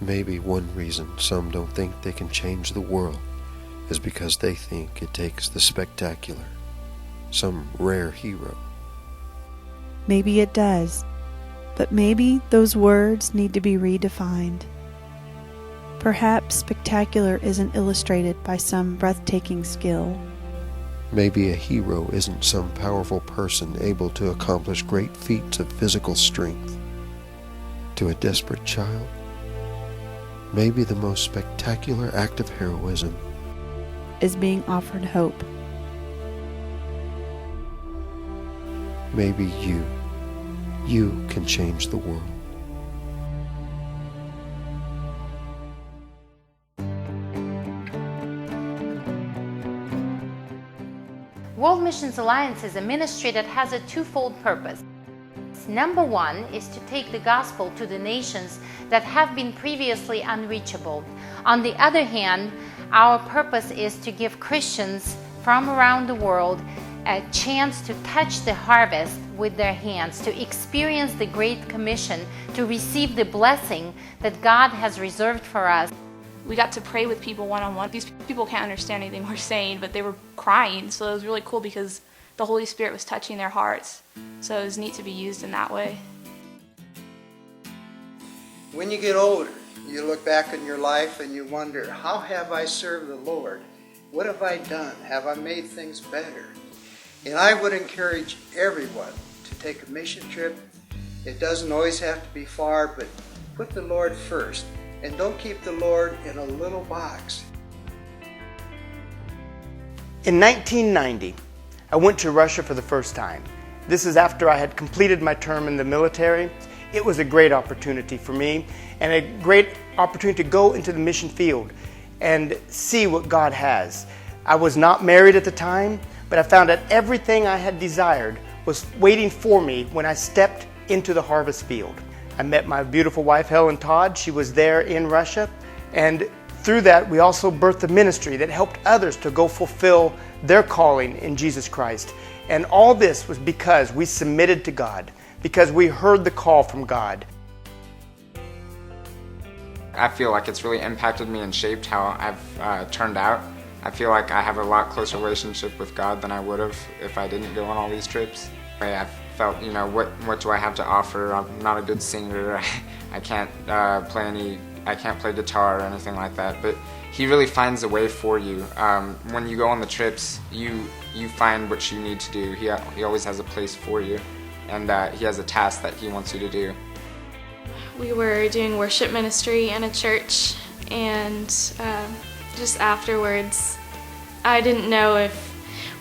Maybe one reason some don't think they can change the world is because they think it takes the spectacular, some rare hero. Maybe it does, but maybe those words need to be redefined. Perhaps spectacular isn't illustrated by some breathtaking skill. Maybe a hero isn't some powerful person able to accomplish great feats of physical strength. To a desperate child, maybe the most spectacular act of heroism is being offered hope. Maybe you can change the world. World Missions Alliance is a ministry that has a twofold purpose. Number one is to take the gospel to the nations that have been previously unreachable. On the other hand, our purpose is to give Christians from around the world a chance to touch the harvest with their hands, to experience the Great Commission, to receive the blessing that God has reserved for us. We got to pray with people one-on-one. These people can't understand anything we're saying, but they were crying, so it was really cool because the Holy Spirit was touching their hearts. So it was neat to be used in that way. When you get older, you look back on your life and you wonder, how have I served the Lord? What have I done? Have I made things better? And I would encourage everyone to take a mission trip. It doesn't always have to be far, but put the Lord first. And don't keep the Lord in a little box. In 1990, I went to Russia for the first time. This is after I had completed my term in the military. It was a great opportunity for me and a great opportunity to go into the mission field and see what God has. I was not married at the time, but I found that everything I had desired was waiting for me when I stepped into the harvest field. I met my beautiful wife, Helen Todd. She was there in Russia, and through that we also birthed a ministry that helped others to go fulfill their calling in Jesus Christ. And all this was because we submitted to God, because we heard the call from God. I feel like it's really impacted me and shaped how I've turned out. I feel like I have a lot closer relationship with God than I would have if I didn't go on all these trips. I felt, what do I have to offer? I'm not a good singer. I can't play guitar or anything like that. But He really finds a way for you. When you go on the trips, you find what you need to do. He always has a place for you, and He has a task that He wants you to do. We were doing worship ministry in a church, and just afterwards, I didn't know if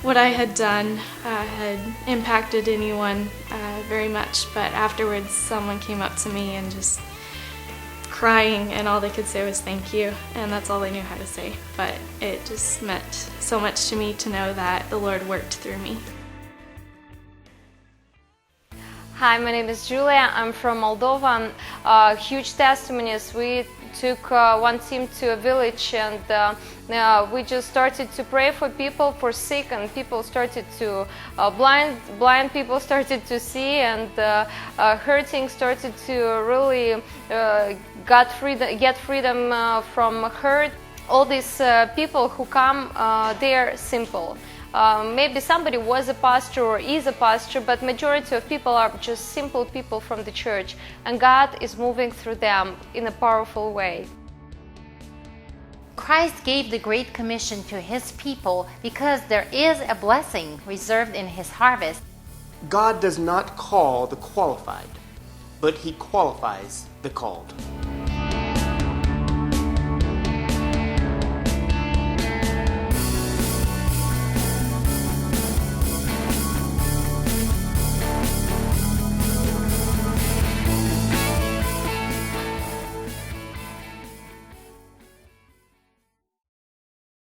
what I had done had impacted anyone very much, but afterwards someone came up to me and just crying, and all they could say was thank you, and that's all they knew how to say. But it just meant so much to me to know that the Lord worked through me. Hi, my name is Julia. I'm from Moldova. Huge testimonies. We took one team to a village, and we just started to pray for people, for sick, and people started to blind people started to see, and hurting started to really get freedom from hurt. All these people who come, they are simple. Maybe somebody was a pastor or is a pastor, but majority of people are just simple people from the church, and God is moving through them in a powerful way. Christ gave the Great Commission to His people because there is a blessing reserved in His harvest. God does not call the qualified, but He qualifies the called.